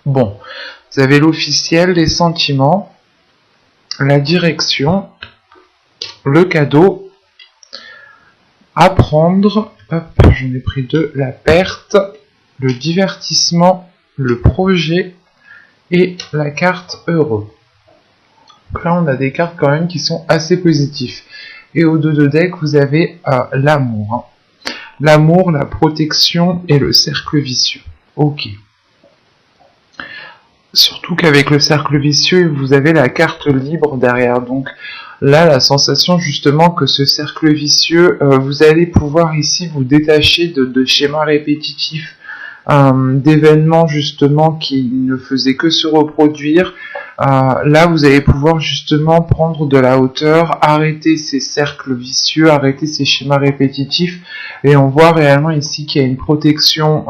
Bon, vous avez l'officiel, les sentiments, la direction, le cadeau, apprendre, hop, j'en ai pris deux, la perte, le divertissement, le projet et la carte heureux. Donc là, on a des cartes quand même qui sont assez positives. Et au dos de deck, vous avez l'amour. L'amour, la protection et le cercle vicieux. Ok. Surtout qu'avec le cercle vicieux, vous avez la carte libre derrière. Donc là, la sensation justement que ce cercle vicieux, vous allez pouvoir ici vous détacher de schémas répétitifs, d'événements justement qui ne faisaient que se reproduire. Là, vous allez pouvoir justement prendre de la hauteur, arrêter ces cercles vicieux, arrêter ces schémas répétitifs, et on voit réellement ici qu'il y a une protection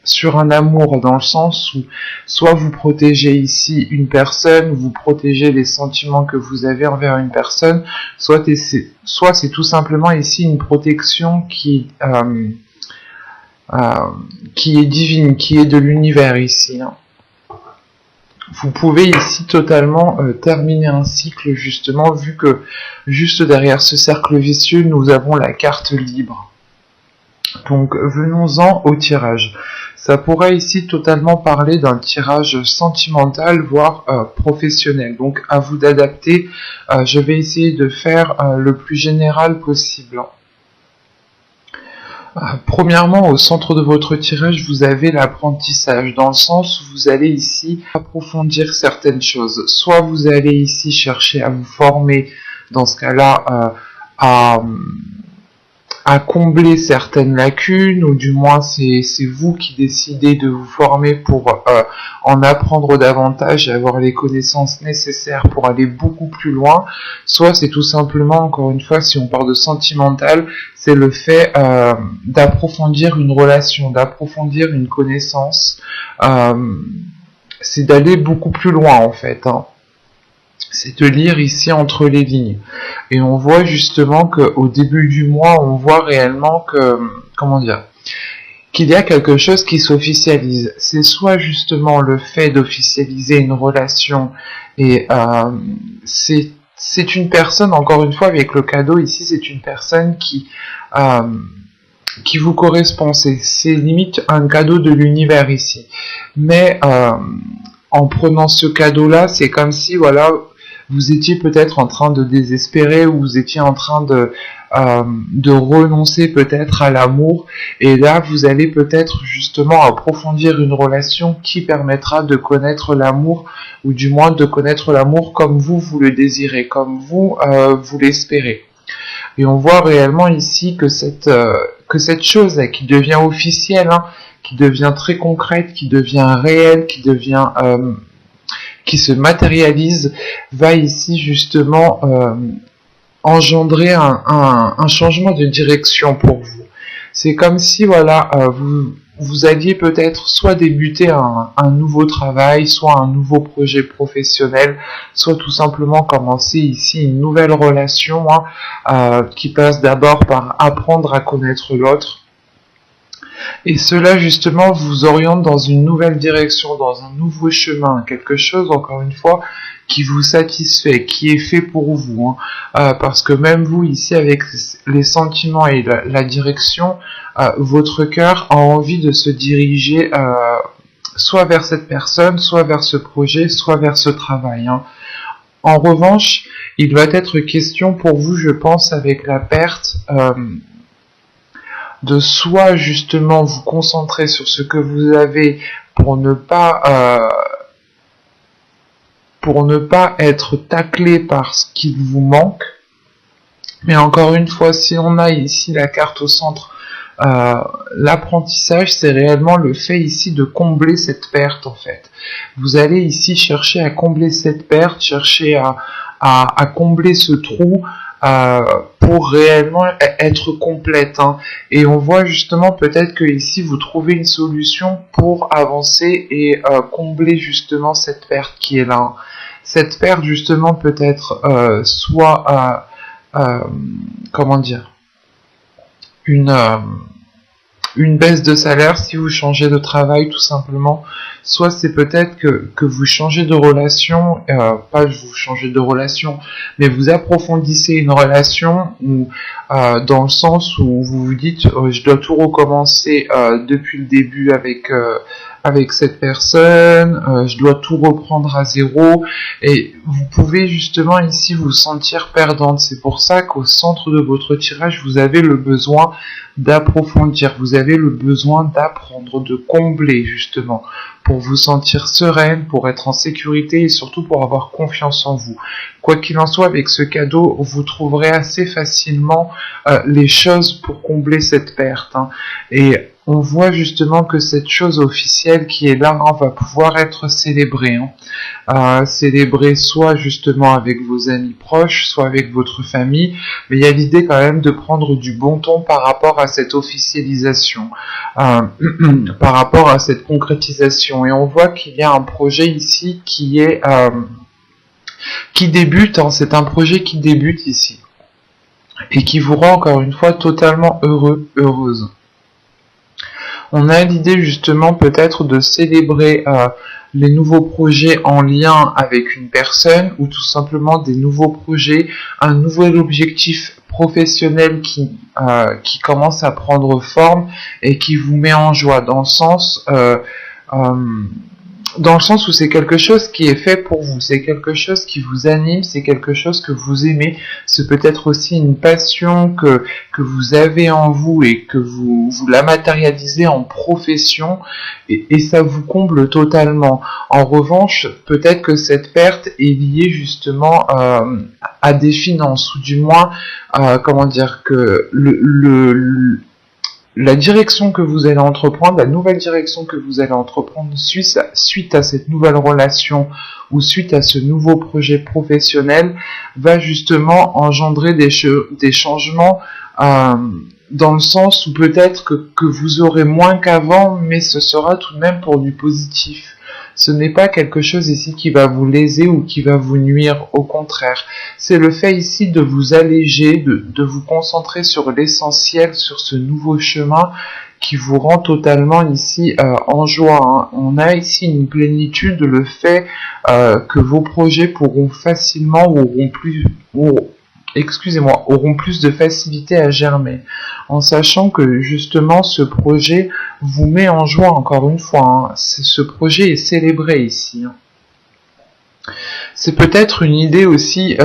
sur un amour, dans le sens où soit vous protégez ici une personne, vous protégez les sentiments que vous avez envers une personne, soit c'est tout simplement ici une protection qui est divine, qui est de l'univers ici. Vous pouvez ici totalement terminer un cycle justement, vu que juste derrière ce cercle vicieux, nous avons la carte libre. Donc venons-en au tirage. Ça pourrait ici totalement parler d'un tirage sentimental, voire professionnel. Donc à vous d'adapter. Je vais essayer de faire le plus général possible. Premièrement, au centre de votre tirage, vous avez l'apprentissage, dans le sens où vous allez ici approfondir certaines choses. Soit vous allez ici chercher à vous former, dans ce cas-là, à combler certaines lacunes, ou du moins c'est vous qui décidez de vous former pour en apprendre davantage et avoir les connaissances nécessaires pour aller beaucoup plus loin. Soit c'est tout simplement, encore une fois, si on parle de sentimental, c'est le fait d'approfondir une relation, d'approfondir une connaissance, c'est d'aller beaucoup plus loin en fait, hein. C'est de lire ici entre les lignes. Et on voit justement qu'au début du mois, on voit réellement que, comment dire, qu'il y a quelque chose qui s'officialise. C'est soit justement le fait d'officialiser une relation, et c'est une personne, encore une fois, avec le cadeau ici, c'est une personne qui vous correspond. C'est limite un cadeau de l'univers ici. Mais en prenant ce cadeau-là, c'est comme si, voilà, vous étiez peut-être en train de désespérer, ou vous étiez en train de renoncer peut-être à l'amour, et là vous allez peut-être justement approfondir une relation qui permettra de connaître l'amour, ou du moins de connaître l'amour comme vous le désirez, comme vous l'espérez. Et on voit réellement ici que cette chose qui devient officielle, hein, qui devient très concrète, qui devient réelle, qui se matérialise, va ici justement engendrer un changement de direction pour vous. C'est comme si, voilà, vous alliez peut-être soit débuter un nouveau travail, soit un nouveau projet professionnel, soit tout simplement commencer ici une nouvelle relation, hein, qui passe d'abord par apprendre à connaître l'autre. Et cela justement vous oriente dans une nouvelle direction, dans un nouveau chemin, quelque chose encore une fois qui vous satisfait, qui est fait pour vous, hein. Parce que même vous ici avec les sentiments et la direction, votre cœur a envie de se diriger soit vers cette personne, soit vers ce projet, soit vers ce travail, hein. En revanche, il va être question pour vous, je pense, avec la perte, de soit justement vous concentrer sur ce que vous avez pour ne pas être taclé par ce qu'il vous manque. Mais encore une fois, si on a ici la carte au centre, l'apprentissage, c'est réellement le fait ici de combler cette perte en fait. Vous allez ici chercher à combler cette perte, chercher à combler ce trou, pour réellement être complète, hein. Et on voit justement peut-être que ici vous trouvez une solution pour avancer et combler justement cette perte qui est là, hein. Cette perte justement peut être comment dire, une une baisse de salaire si vous changez de travail tout simplement, soit c'est peut-être que vous changez de relation, pas vous changez de relation, mais vous approfondissez une relation où, dans le sens où vous vous dites je dois tout recommencer depuis le début avec cette personne, je dois tout reprendre à zéro, et vous pouvez justement ici vous sentir perdante. C'est pour ça qu'au centre de votre tirage, vous avez le besoin d'approfondir, vous avez le besoin d'apprendre, de combler justement, pour vous sentir sereine, pour être en sécurité et surtout pour avoir confiance en vous. Quoi qu'il en soit, avec ce cadeau, vous trouverez assez facilement les choses pour combler cette perte, hein. Et on voit justement que cette chose officielle qui est là, hein, va pouvoir être célébrée, hein. Célébrée soit justement avec vos amis proches, soit avec votre famille, mais il y a l'idée quand même de prendre du bon ton par rapport à cette officialisation, par rapport à cette concrétisation. Et on voit qu'il y a un projet ici qui est qui débute, hein, c'est un projet qui débute ici et qui vous rend encore une fois totalement heureux, heureuse. On a l'idée justement peut-être de célébrer les nouveaux projets en lien avec une personne, ou tout simplement des nouveaux projets, un nouvel objectif professionnel qui commence à prendre forme et qui vous met en joie, dans le sens où c'est quelque chose qui est fait pour vous, c'est quelque chose qui vous anime, c'est quelque chose que vous aimez, c'est peut-être aussi une passion que vous avez en vous et que vous la matérialisez en profession, et ça vous comble totalement. En revanche, peut-être que cette perte est liée justement à des finances, ou du moins, comment dire, que la direction que vous allez entreprendre, la nouvelle direction que vous allez entreprendre suite à cette nouvelle relation ou suite à ce nouveau projet professionnel va justement engendrer des changements dans le sens où peut-être que vous aurez moins qu'avant, mais ce sera tout de même pour du positif. Ce n'est pas quelque chose ici qui va vous léser ou qui va vous nuire, au contraire. C'est le fait ici de vous alléger, de vous concentrer sur l'essentiel, sur ce nouveau chemin qui vous rend totalement ici en joie, hein. On a ici une plénitude, le fait que vos projets pourront facilement auront plus de facilité à germer, en sachant que justement ce projet vous met en joie encore une fois, hein. Ce projet est célébré ici, hein. C'est peut-être une idée aussi,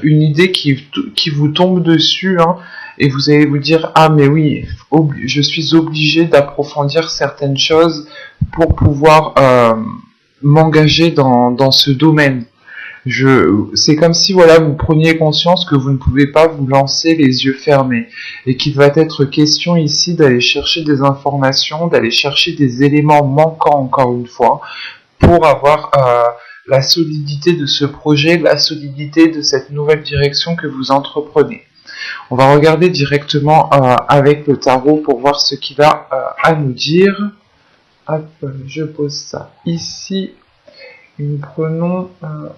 une idée qui vous tombe dessus, hein, et vous allez vous dire ah mais oui, je suis obligé d'approfondir certaines choses pour pouvoir m'engager dans ce domaine. C'est comme si voilà, vous preniez conscience que vous ne pouvez pas vous lancer les yeux fermés, et qu'il va être question ici d'aller chercher des informations, d'aller chercher des éléments manquants encore une fois, pour avoir la solidité de ce projet, la solidité de cette nouvelle direction que vous entreprenez. On va regarder directement avec le tarot pour voir ce qu'il a à nous dire. Hop, je pose ça ici. Et nous prenons, nous allons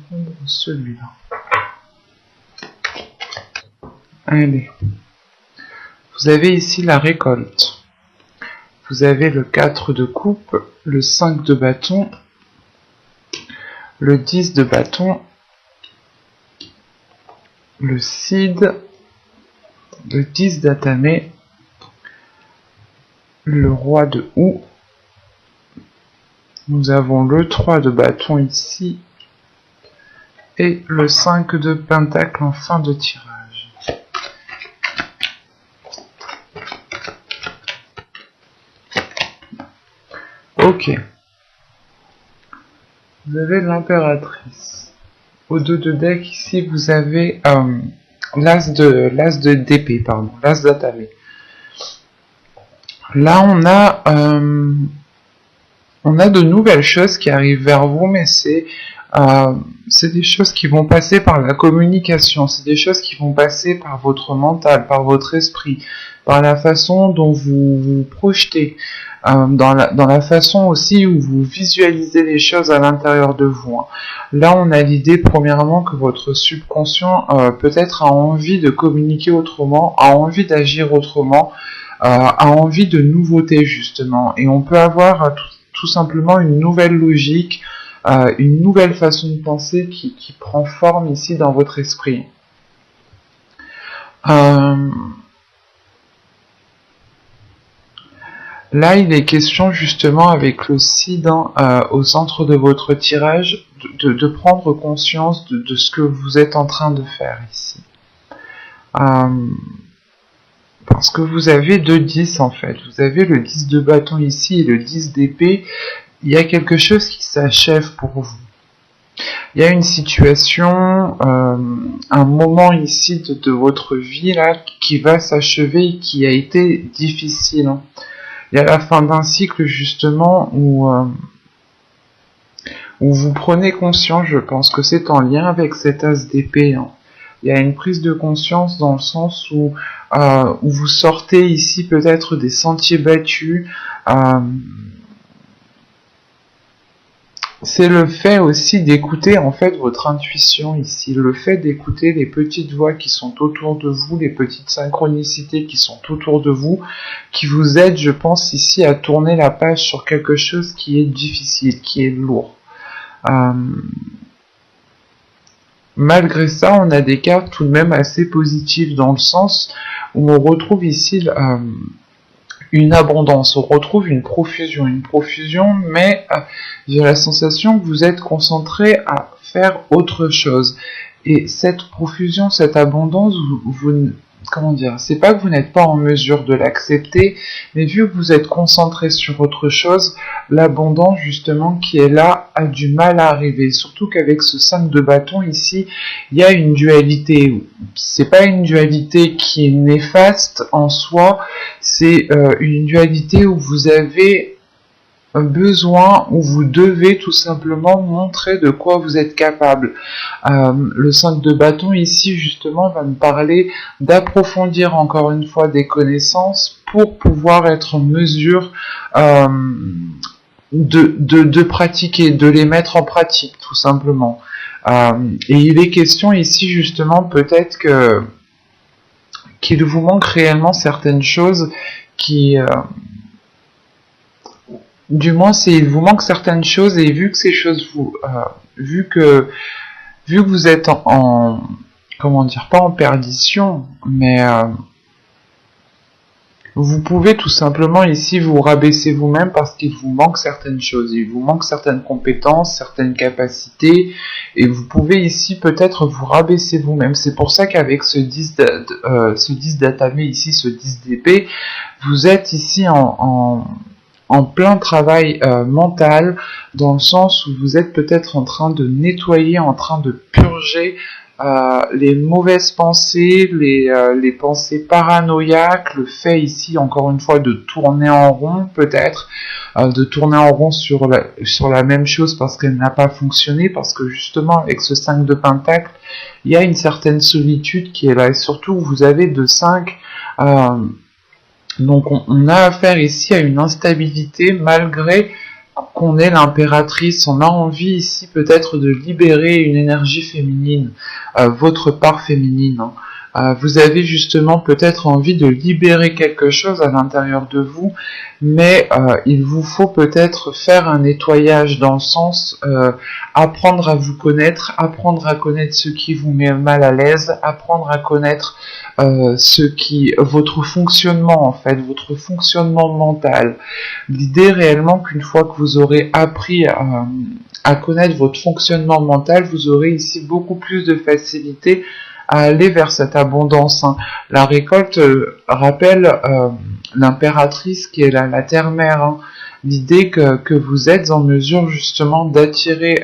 prendre celui-là. Allez. Vous avez ici la récolte. Vous avez le 4 de coupe, le 5 de bâton, le 10 de bâton, le cid, le 10 d'atamé, le roi de houx. Nous avons le 3 de bâton ici, et le 5 de pentacle en fin de tirage. Ok. Vous avez l'impératrice. Au 2 de deck, ici, vous avez l'as de d'épée, l'as d'atamé. Là, on a de nouvelles choses qui arrivent vers vous, mais c'est des choses qui vont passer par la communication, c'est des choses qui vont passer par votre mental, par votre esprit. par la façon dont vous vous projetez, dans la façon aussi où vous visualisez les choses à l'intérieur de vous. Là, on a l'idée, premièrement, que votre subconscient peut-être a envie de communiquer autrement, a envie d'agir autrement, a envie de nouveautés, justement. Et on peut avoir tout simplement une nouvelle logique, une nouvelle façon de penser qui prend forme ici dans votre esprit. Là, il est question justement avec le CID au centre de votre tirage de prendre conscience de ce que vous êtes en train de faire ici. Parce que vous avez 2 10 en fait. Vous avez le 10 de bâton ici et le 10 d'épée. Il y a quelque chose qui s'achève pour vous. Il y a une situation, un moment ici de votre vie là qui va s'achever et qui a été difficile. Il y a la fin d'un cycle justement où vous prenez conscience, je pense que c'est en lien avec cet as d'épée. Il y a une prise de conscience dans le sens où vous sortez ici peut-être des sentiers battus. C'est le fait aussi d'écouter en fait votre intuition ici, le fait d'écouter les petites voix qui sont autour de vous, les petites synchronicités qui sont autour de vous, qui vous aident, je pense, ici à tourner la page sur quelque chose qui est difficile, qui est lourd. Malgré ça, on a des cartes tout de même assez positives dans le sens où on retrouve ici une abondance, on retrouve une profusion, mais j'ai la sensation que vous êtes concentré à faire autre chose. Et cette profusion, cette abondance, comment dire, c'est pas que vous n'êtes pas en mesure de l'accepter, mais vu que vous êtes concentré sur autre chose, l'abondance justement qui est là a du mal à arriver. Surtout qu'avec ce 5 de bâton ici, il y a une dualité. C'est pas une dualité qui est néfaste en soi, c'est une dualité où vous avez besoin, où vous devez tout simplement montrer de quoi vous êtes capable. Le 5 de bâton ici justement va me parler d'approfondir encore une fois des connaissances pour pouvoir être en mesure de pratiquer, de les mettre en pratique tout simplement. Et il est question ici justement peut-être qu'il vous manque réellement certaines choses qui... du moins, il vous manque certaines choses, et vu que ces choses vu que vous êtes comment dire, pas en perdition, mais vous pouvez tout simplement ici vous rabaisser vous-même parce qu'il vous manque certaines choses, il vous manque certaines compétences, certaines capacités, et vous pouvez ici peut-être vous rabaisser vous-même. C'est pour ça qu'avec ce 10 d'atamé ici, ce 10 d'épée, vous êtes ici en plein travail mental, dans le sens où vous êtes peut-être en train de nettoyer, en train de purger les mauvaises pensées, les pensées paranoïaques, le fait ici encore une fois de tourner en rond peut-être, de tourner en rond sur la même chose parce qu'elle n'a pas fonctionné, parce que justement avec ce 5 de pentacle, il y a une certaine solitude qui est là, et surtout vous avez de 5... donc on a affaire ici à une instabilité malgré qu'on est l'impératrice. On a envie ici peut-être de libérer une énergie féminine, votre part féminine. Vous avez justement peut-être envie de libérer quelque chose à l'intérieur de vous, mais il vous faut peut-être faire un nettoyage dans le sens apprendre à vous connaître, apprendre à connaître ce qui vous met mal à l'aise, apprendre à connaître votre fonctionnement en fait, votre fonctionnement mental. L'idée réellement qu'une fois que vous aurez appris à connaître votre fonctionnement mental, vous aurez ici beaucoup plus de facilité à aller vers cette abondance. La récolte rappelle l'impératrice qui est la terre-mère. L'idée que vous êtes en mesure justement d'attirer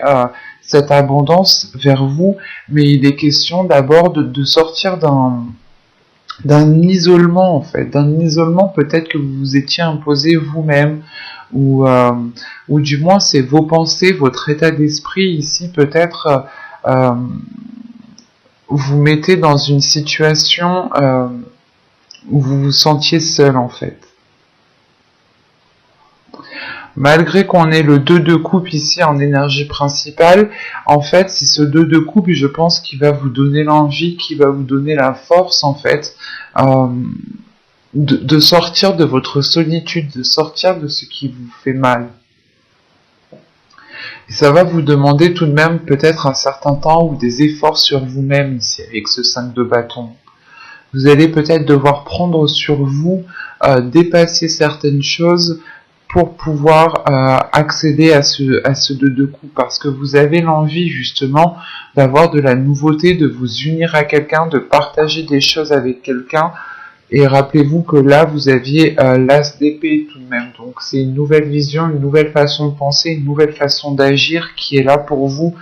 cette abondance vers vous, mais il est question d'abord de sortir d'un isolement en fait, d'un isolement peut-être que vous vous étiez imposé vous-même, ou du moins c'est vos pensées, votre état d'esprit ici peut-être vous mettez dans une situation où vous vous sentiez seul en fait. Malgré qu'on ait le 2 de coupe ici en énergie principale, en fait, c'est ce 2 de coupe, je pense, qui va vous donner l'envie, qui va vous donner la force, en fait, de sortir de votre solitude, de sortir de ce qui vous fait mal. Et ça va vous demander tout de même peut-être un certain temps ou des efforts sur vous-même ici, avec ce 5 de bâton. Vous allez peut-être devoir prendre sur vous, dépasser certaines choses, pour pouvoir accéder à ce 2 de coupe, parce que vous avez l'envie justement d'avoir de la nouveauté, de vous unir à quelqu'un, de partager des choses avec quelqu'un, et rappelez-vous que là vous aviez l'as d'épée tout de même, donc c'est une nouvelle vision, une nouvelle façon de penser, une nouvelle façon d'agir qui est là pour vous,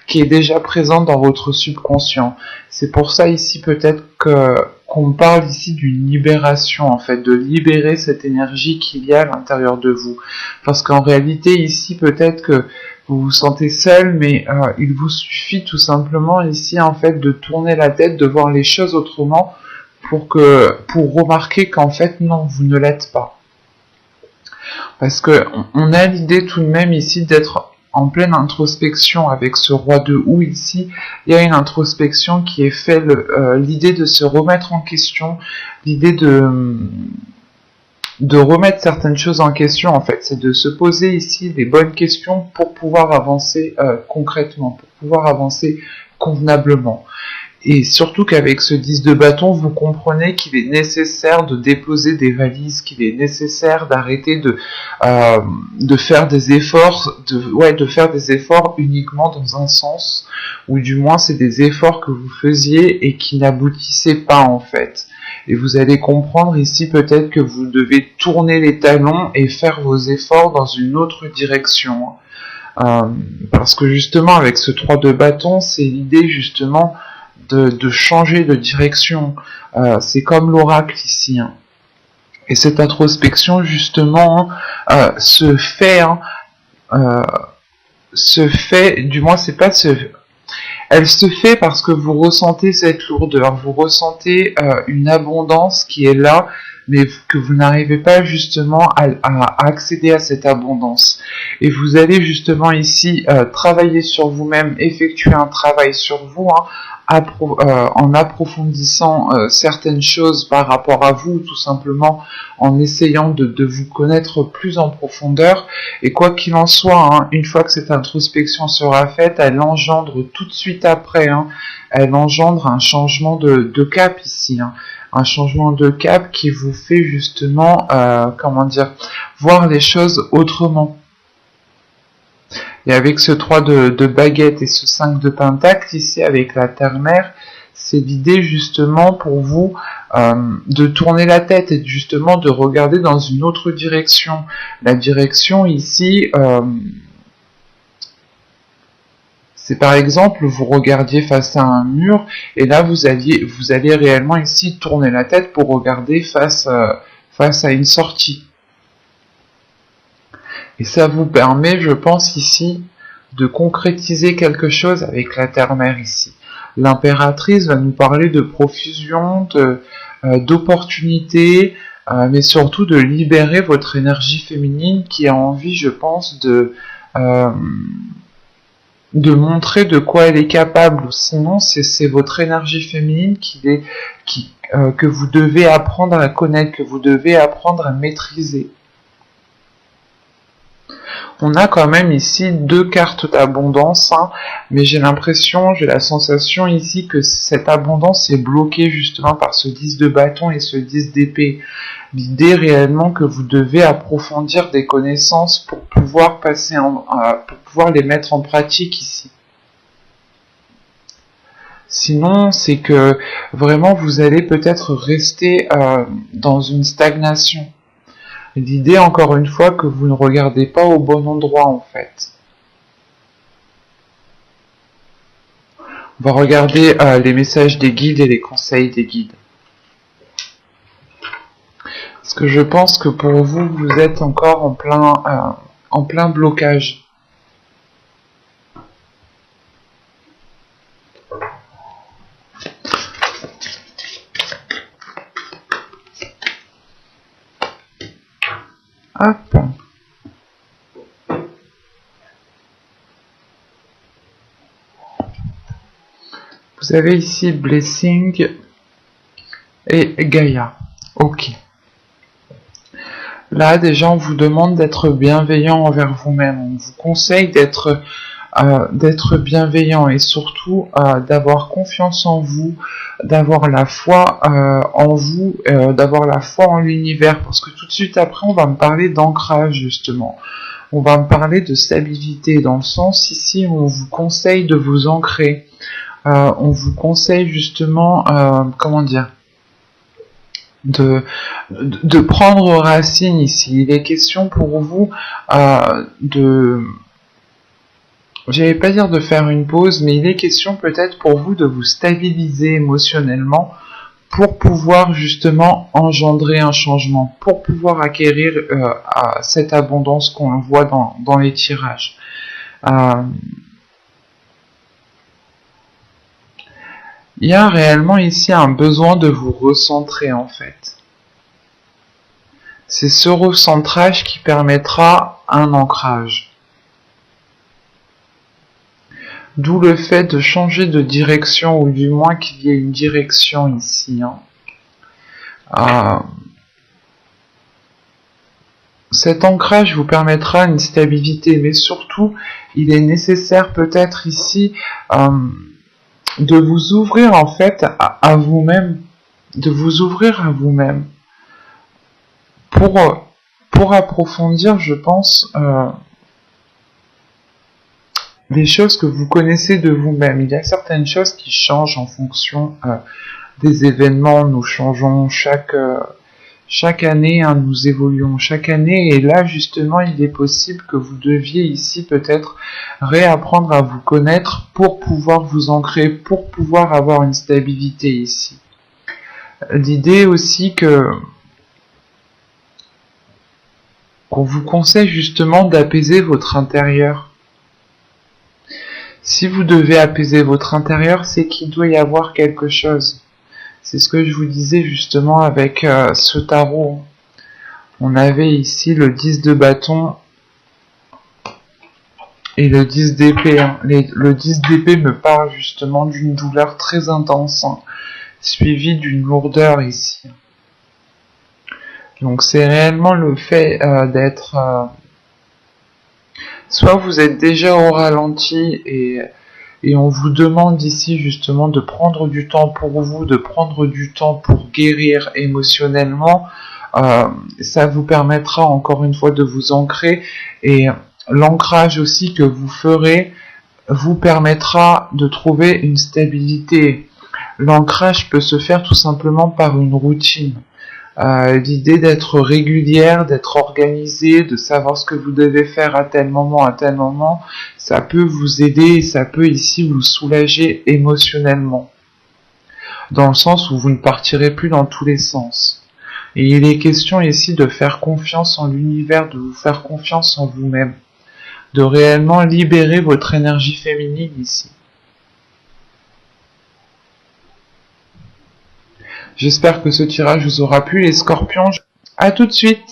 qui est déjà présente dans votre subconscient. C'est pour ça ici peut-être qu'on parle ici d'une libération, en fait, de libérer cette énergie qu'il y a à l'intérieur de vous. Parce qu'en réalité, ici, peut-être que vous vous sentez seul, mais il vous suffit tout simplement ici, en fait, de tourner la tête, de voir les choses autrement, pour remarquer qu'en fait, non, vous ne l'êtes pas. Parce que on a l'idée tout de même ici d'être en pleine introspection avec ce roi de houx ici. Il y a une introspection qui est faite, l'idée de se remettre en question, l'idée de remettre certaines choses en question en fait, c'est de se poser ici les bonnes questions pour pouvoir avancer concrètement, pour pouvoir avancer convenablement. Et surtout qu'avec ce 10 de bâton, vous comprenez qu'il est nécessaire de déposer des valises, qu'il est nécessaire d'arrêter de faire des efforts, de faire des efforts uniquement dans un sens, ou du moins c'est des efforts que vous faisiez et qui n'aboutissaient pas en fait. Et vous allez comprendre ici peut-être que vous devez tourner les talons et faire vos efforts dans une autre direction. Parce que justement avec ce 3 de bâton, c'est l'idée justement de changer de direction. C'est comme l'oracle ici. Hein. Et cette introspection, justement, se fait, du moins, c'est pas elle se fait parce que vous ressentez cette lourdeur, vous ressentez une abondance qui est là, mais que vous n'arrivez pas justement à accéder à cette abondance. Et vous allez justement ici travailler sur vous-même, effectuer un travail sur vous, hein, en approfondissant certaines choses par rapport à vous, tout simplement en essayant de vous connaître plus en profondeur. Et quoi qu'il en soit, hein, une fois que cette introspection sera faite, elle engendre tout de suite après, hein, elle engendre un changement de cap ici, hein, un changement de cap qui vous fait justement, voir les choses autrement. Et avec ce 3 de baguette et ce 5 de pentacle, ici avec la terre-mère, c'est l'idée justement pour vous de tourner la tête et justement de regarder dans une autre direction. La direction ici, c'est par exemple, vous regardiez face à un mur et là vous allez réellement ici tourner la tête pour regarder face à une sortie. Et ça vous permet, je pense ici, de concrétiser quelque chose avec la terre-mère ici. L'impératrice va nous parler de profusion, d'opportunités, mais surtout de libérer votre énergie féminine qui a envie, je pense, de montrer de quoi elle est capable. Sinon, c'est votre énergie féminine que vous devez apprendre à connaître, que vous devez apprendre à maîtriser. On a quand même ici 2 cartes d'abondance, hein, mais j'ai la sensation ici que cette abondance est bloquée justement par ce 10 de bâton et ce 10 d'épée. L'idée réellement que vous devez approfondir des connaissances pour pouvoir pour pouvoir les mettre en pratique ici. Sinon, c'est que vraiment vous allez peut-être rester dans une stagnation. L'idée, encore une fois, que vous ne regardez pas au bon endroit, en fait. On va regarder les messages des guides et les conseils des guides. Parce que je pense que pour vous, vous êtes encore en plein blocage. Hop. Vous avez ici Blessing et Gaïa. Ok. Là, déjà, on vous demande d'être bienveillant envers vous-même. On vous conseille d'être bienveillant et surtout d'avoir confiance en vous, d'avoir la foi en vous, d'avoir la foi en l'univers. Parce que tout de suite après, on va me parler d'ancrage, justement. On va me parler de stabilité, dans le sens, ici, on vous conseille de vous ancrer. On vous conseille justement, comment dire, de prendre racine ici. Il est question pour vous j'allais pas dire de faire une pause, mais il est question peut-être pour vous de vous stabiliser émotionnellement pour pouvoir justement engendrer un changement, pour pouvoir acquérir cette abondance qu'on voit dans les tirages. Il y a réellement ici un besoin de vous recentrer en fait. C'est ce recentrage qui permettra un ancrage. D'où le fait de changer de direction, ou du moins qu'il y ait une direction ici. Cet ancrage vous permettra une stabilité, mais surtout, il est nécessaire peut-être ici de vous ouvrir en fait à vous-même, de vous ouvrir à vous-même pour approfondir, je pense, des choses que vous connaissez de vous-même. Il y a certaines choses qui changent en fonction des événements. Nous changeons chaque année, nous évoluons chaque année, et là justement il est possible que vous deviez ici peut-être réapprendre à vous connaître pour pouvoir vous ancrer, pour pouvoir avoir une stabilité ici. L'idée aussi qu'on vous conseille justement d'apaiser votre intérieur. Si vous devez apaiser votre intérieur, c'est qu'il doit y avoir quelque chose. C'est ce que je vous disais justement avec ce tarot. On avait ici le 10 de bâton et le 10 d'épée. Le 10 d'épée me parle justement d'une douleur très intense, suivie d'une lourdeur ici. Donc c'est réellement le fait d'être... soit vous êtes déjà au ralenti et on vous demande ici justement de prendre du temps pour vous, de prendre du temps pour guérir émotionnellement. Ça vous permettra encore une fois de vous ancrer, et l'ancrage aussi que vous ferez vous permettra de trouver une stabilité. L'ancrage peut se faire tout simplement par une routine. L'idée d'être régulière, d'être organisée, de savoir ce que vous devez faire à tel moment, ça peut vous aider et ça peut ici vous soulager émotionnellement. Dans le sens où vous ne partirez plus dans tous les sens. Et il est question ici de faire confiance en l'univers, de vous faire confiance en vous-même, de réellement libérer votre énergie féminine ici. J'espère que ce tirage vous aura plu, les scorpions. À tout de suite!